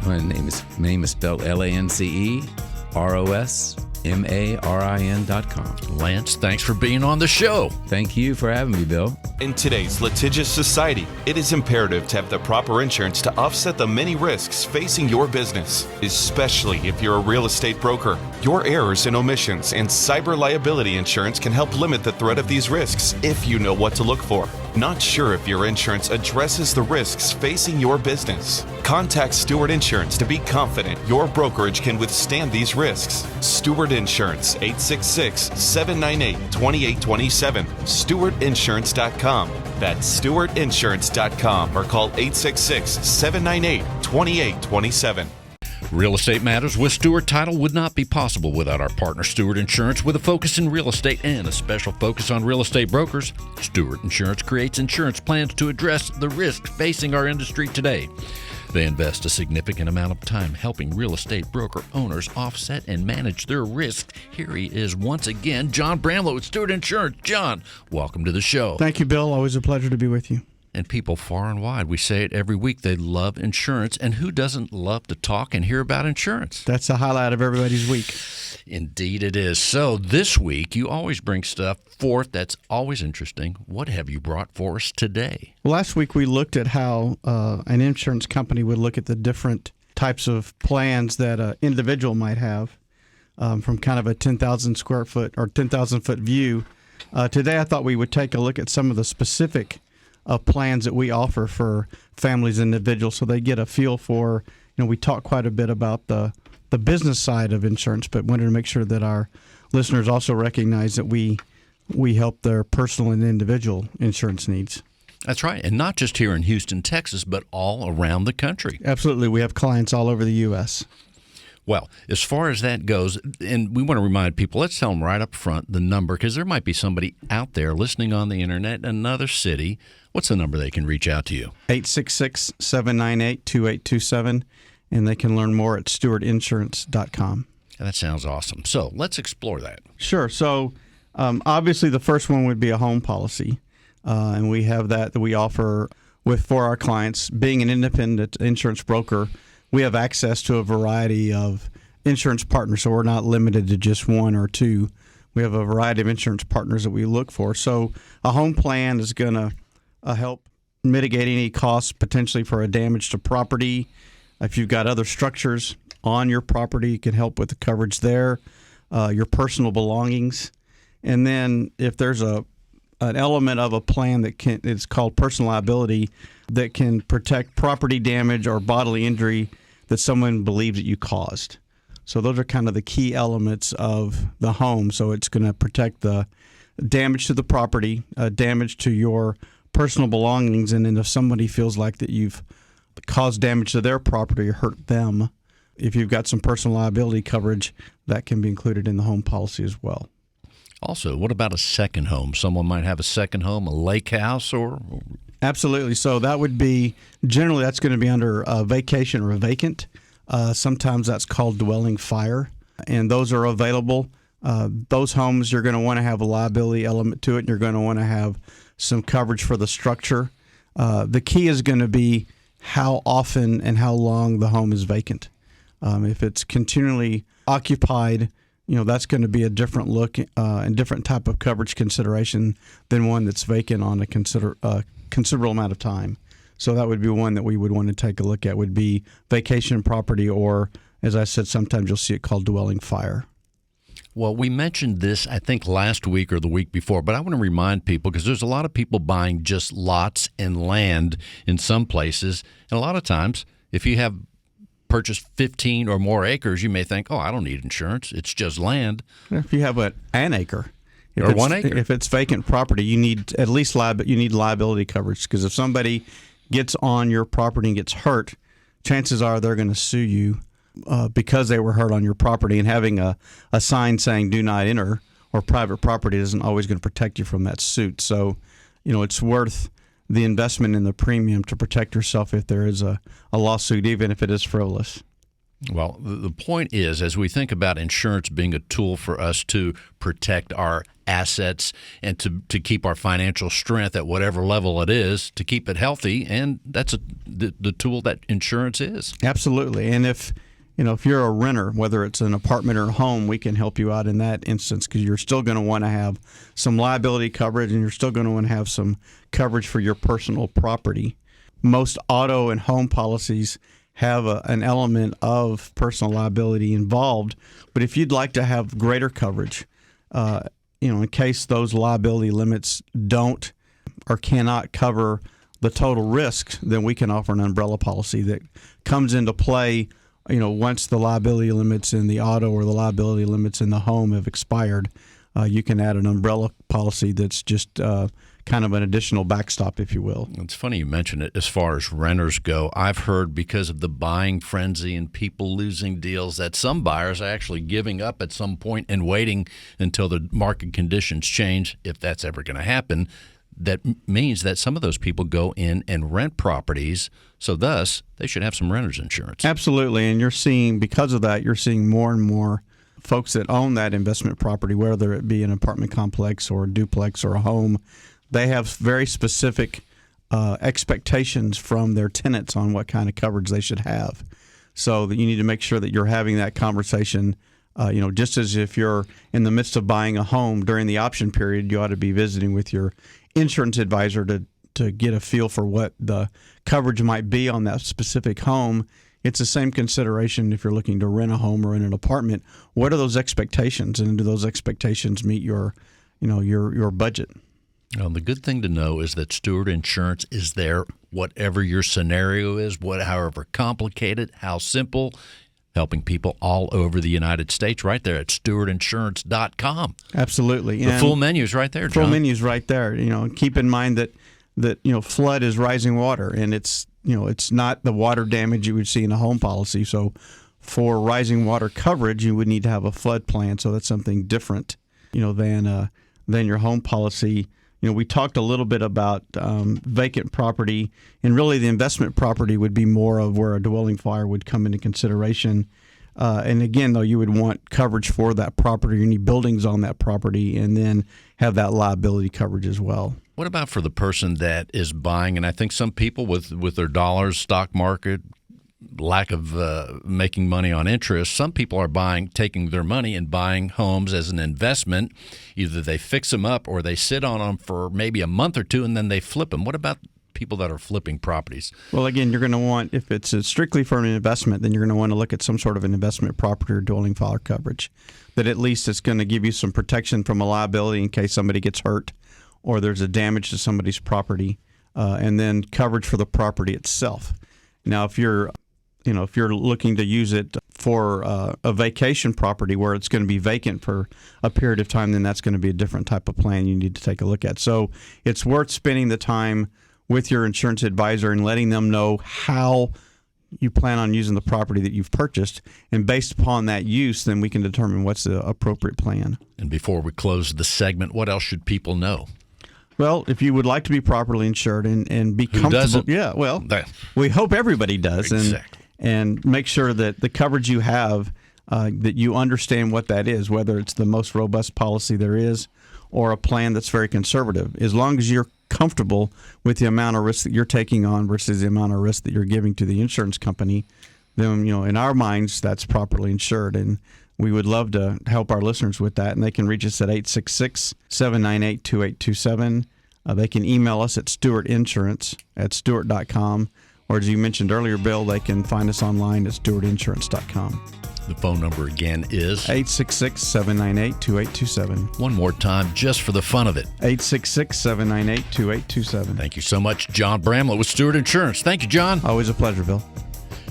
My name is spelled LanceRosemarin.com. Lance, thanks for being on the show. Thank you for having me, Bill. In today's litigious society, it is imperative to have the proper insurance to offset the many risks facing your business, especially if you're a real estate broker. Your errors and omissions and cyber liability insurance can help limit the threat of these risks if you know what to look for. Not sure if your insurance addresses the risks facing your business? Contact Stewart Insurance to be confident your brokerage can withstand these risks. Stewart Insurance, 866-798-2827. StewartInsurance.com. That's StewartInsurance.com or call 866-798-2827. Real Estate Matters with Stewart Title would not be possible without our partner Stewart Insurance. With a focus in real estate and a special focus on real estate brokers, Stewart Insurance creates insurance plans to address the risks facing our industry today. They invest a significant amount of time helping real estate broker owners offset and manage their risks. Here he is once again, John Bramlett with Stewart Insurance. John, welcome to the show. Thank you, Bill. Always a pleasure to be with you. And people far and wide, we say it every week, they love insurance. And who doesn't love to talk and hear about insurance? That's the highlight of everybody's week. Indeed it is. So this week, you always bring stuff forth that's always interesting. What have you brought for us today? Well, last week we looked at how an insurance company would look at the different types of plans that an individual might have from kind of a 10,000 square foot or 10,000 foot view. Today I thought we would take a look at some of the specific plans that we offer for families and individuals so they get a feel for, we talk quite a bit about the business side of insurance, but wanted to make sure that our listeners also recognize that we help their personal and individual insurance needs. That's right. And not just here in Houston, Texas, but all around the country. Absolutely. We have clients all over the U.S. Well, as far as that goes, and we want to remind people, let's tell them right up front the number, because there might be somebody out there listening on the internet in another city. What's the number they can reach out to you? 866-798-2827, and they can learn more at stewartinsurance.com. That sounds awesome. So let's explore that. Sure. So obviously the first one would be a home policy, and we have that we offer for our clients. Being an independent insurance broker, we have access to a variety of insurance partners, so we're not limited to just one or two. We have a variety of insurance partners that we look for. So a home plan is going to help mitigate any costs potentially for a damage to property. If you've got other structures on your property, it can help with the coverage there, your personal belongings. And then if there's an element of a plan that it's called personal liability that can protect property damage or bodily injury that someone believes that you caused. So those are kind of the key elements of the home. So it's going to protect the damage to the property, damage to your personal belongings, and then if somebody feels like that you've caused damage to their property or hurt them, if you've got some personal liability coverage, that can be included in the home policy as well. Also, what about a second home? Someone might have a second home, a lake house, or... Absolutely. So that would be, generally that's going to be under a vacation or a vacant. Sometimes that's called dwelling fire, and those are available. Those homes, you're going to want to have a liability element to it, and you're going to want to have some coverage for the structure. The key is going to be how often and how long the home is vacant. If it's continually occupied, that's going to be a different look and different type of coverage consideration than one that's vacant on a considerable amount of time. So that would be one that we would want to take a look at, would be vacation property, or, as I said, sometimes you'll see it called dwelling fire. Well, we mentioned this, I think, last week or the week before, but I want to remind people, because there's a lot of people buying just lots and land in some places. And a lot of times, if you have purchased 15 or more acres, you may think, I don't need insurance. It's just land. If you have an acre. Or 1 acre. If it's vacant property, you need at least you need liability coverage, because if somebody gets on your property and gets hurt, chances are they're going to sue you because they were hurt on your property, and having a sign saying "Do not enter" or private property isn't always going to protect you from that suit. So, it's worth the investment in the premium to protect yourself if there is a lawsuit, even if it is frivolous. Well, the point is, as we think about insurance being a tool for us to protect our assets and to keep our financial strength at whatever level it is, to keep it healthy, and that's the tool that insurance is. Absolutely. And if you're a renter, whether it's an apartment or a home, we can help you out in that instance, because you're still going to want to have some liability coverage, and you're still going to want to have some coverage for your personal property. Most auto and home policies have an element of personal liability involved, but if you'd like to have greater coverage, in case those liability limits don't or cannot cover the total risk, then we can offer an umbrella policy that comes into play once the liability limits in the auto or the liability limits in the home have expired. You can add an umbrella policy that's just kind of an additional backstop, if you will. It's funny you mention it. As far as renters go, I've heard, because of the buying frenzy and people losing deals, that some buyers are actually giving up at some point and waiting until the market conditions change, if that's ever going to happen. That means that some of those people go in and rent properties, so thus they should have some renter's insurance. Absolutely, and because of that, you're seeing more and more folks that own that investment property, whether it be an apartment complex or a duplex or a home. They have very specific expectations from their tenants on what kind of coverage they should have. So that you need to make sure that you're having that conversation. Just as if you're in the midst of buying a home during the option period, you ought to be visiting with your insurance advisor to get a feel for what the coverage might be on that specific home. It's the same consideration if you're looking to rent a home or in an apartment. What are those expectations, and do those expectations meet your budget? Well, the good thing to know is that Stewart Insurance is there, whatever your scenario is, however complicated, how simple, helping people all over the United States, right there at stewartinsurance.com. Absolutely. The full menu is right there, John. Full menu is right there. Keep in mind that flood is rising water, and it's not the water damage you would see in a home policy. So for rising water coverage, you would need to have a flood plan. So that's something different, than your home policy. We talked a little bit about vacant property, and really the investment property would be more of where a dwelling fire would come into consideration. And again, though, you would want coverage for that property, any buildings on that property, and then have that liability coverage as well. What about for the person that is buying, and I think some people with their dollars, stock market, lack of making money on interest, some people are taking their money and buying homes as an investment. Either they fix them up or they sit on them for maybe a month or two and then they flip them. What about people that are flipping properties? Well, again, you're going to want, if it's strictly for an investment, then you're going to want to look at some sort of an investment property or dwelling fire coverage, that at least it's going to give you some protection from a liability in case somebody gets hurt or there's a damage to somebody's property, and then coverage for the property itself. Now, if you're looking to use it for a vacation property where it's going to be vacant for a period of time, then that's going to be a different type of plan you need to take a look at. So it's worth spending the time with your insurance advisor and letting them know how you plan on using the property that you've purchased. And based upon that use, then we can determine what's the appropriate plan. And before we close the segment, what else should people know? Well, if you would like to be properly insured and be Who comfortable. doesn't? Yeah, well, we hope everybody does. Exactly. and make sure that the coverage you have, that you understand what that is, whether it's the most robust policy there is or a plan that's very conservative. As long as you're comfortable with the amount of risk that you're taking on versus the amount of risk that you're giving to the insurance company, then, in our minds, that's properly insured. And we would love to help our listeners with that. And they can reach us at 866-798-2827. They can email us at stewartinsurance@stewart.com. Or as you mentioned earlier, Bill, they can find us online at stewartinsurance.com. The phone number again is 866-798-2827. one more time just for the fun of it. 866-798-2827. Thank you so much, John Bramlett with Stewart Insurance. Thank you, John. Always a pleasure, Bill.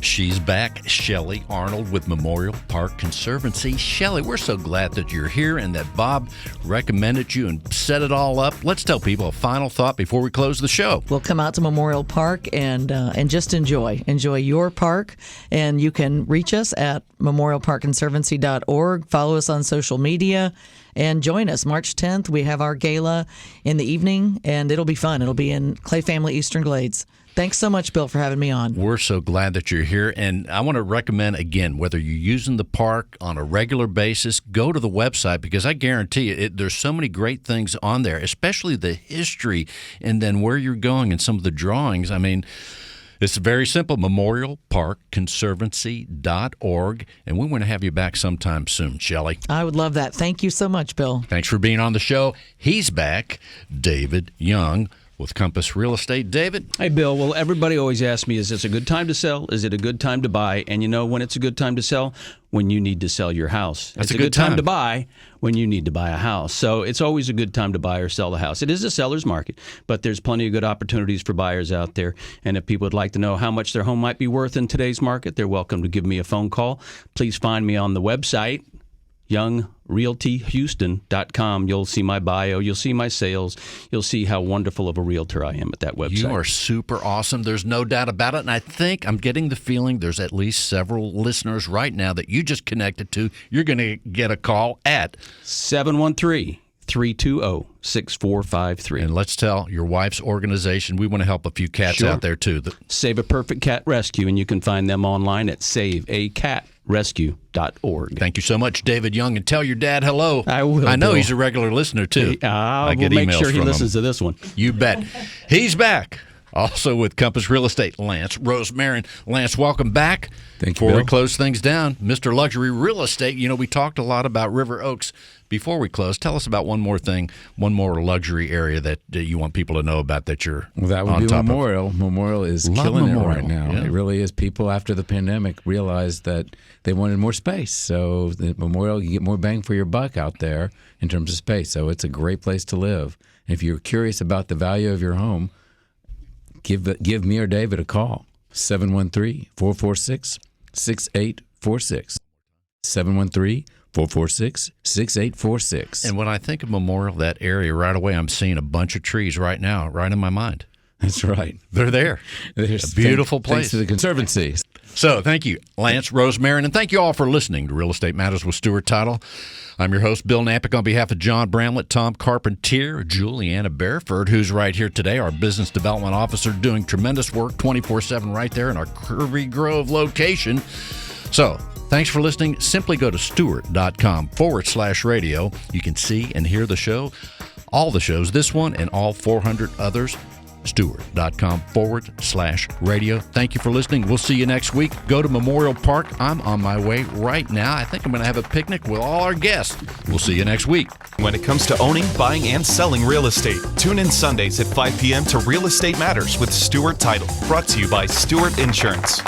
She's back, Shelly Arnold with Memorial Park Conservancy. Shelly, we're so glad that you're here and that Bob recommended you and set it all up. Let's tell people a final thought before we close the show. We'll come out to Memorial Park and just enjoy your park. And you can reach us at memorialparkconservancy.org. Follow us on social media and join us. March 10th, we have our gala in the evening, and it'll be fun. It'll be in Clay Family Eastern Glades. Thanks so much, Bill, for having me on. We're so glad that you're here. And I want to recommend, again, whether you're using the park on a regular basis, go to the website, because I guarantee you there's so many great things on there, especially the history and then where you're going and some of the drawings. I mean, it's very simple, memorialparkconservancy.org. And we want to have you back sometime soon, Shelly. I would love that. Thank you so much, Bill. Thanks for being on the show. He's back, David Young with Compass Real Estate. David? Hey, Bill. Well, everybody always asks me, is this a good time to sell? Is it a good time to buy? And you know when it's a good time to sell? When you need to sell your house. That's it's a good time to buy when you need to buy a house. So it's always a good time to buy or sell a house. It is a seller's market, but there's plenty of good opportunities for buyers out there. And if people would like to know how much their home might be worth in today's market, they're welcome to give me a phone call. Please find me on the website, youngrealtyhouston.com. You'll see my bio. You'll see my sales. You'll see how wonderful of a realtor I am at that website. You are super awesome. There's no doubt about it. And I think I'm getting the feeling there's at least several listeners right now that you just connected to. You're going to get a call at 713-320-6453. And let's tell your wife's organization, we want to help a few cats out there too. Save a Perfect Cat Rescue, and you can find them online at saveacatrescue.org. Thank you so much, David Young, and tell your dad hello. I will. I know Bill. He's a regular listener too. I get we'll make emails sure he from listens him. to this one. You bet. He's back. Also with Compass Real Estate, Lance Rosemarin. Lance, welcome back. Thank you, Before we Bill. close things down, Mr. Luxury Real Estate, we talked a lot about River Oaks. Before we close, tell us about one more thing, one more luxury area that you want people to know about that you're Well, that would on be top Memorial. Memorial is Love killing Memorial. it right now. Yeah. It really is. People after the pandemic realized that they wanted more space. So at Memorial, you get more bang for your buck out there in terms of space. So it's a great place to live. And if you're curious about the value of your home, give me or David a call. 713-446-6846. 713-446-6846. And when I think of Memorial, that area right away, I'm seeing a bunch of trees right now, right in my mind. That's right. They're there. There's a beautiful place. Thanks to the Conservancy. So thank you, Lance Rosemarin, and thank you all for listening to Real Estate Matters with Stewart Title. I'm your host, Bill Napick, on behalf of John Bramlett, Tom Carpentier, Juliana Bareford, who's right here today, our business development officer, doing tremendous work 24/7 right there in our Curvy Grove location. So thanks for listening. Simply go to stewart.com/radio. You can see and hear the show, all the shows, this one and all 400 others. Stewart.com/radio. Thank you for listening. We'll see you next week. Go to Memorial Park. I'm on my way right now. I think I'm going to have a picnic with all our guests. We'll see you next week. When it comes to owning, buying, and selling real estate, tune in Sundays at 5 p.m. to Real Estate Matters with Stewart Title, brought to you by Stewart Insurance.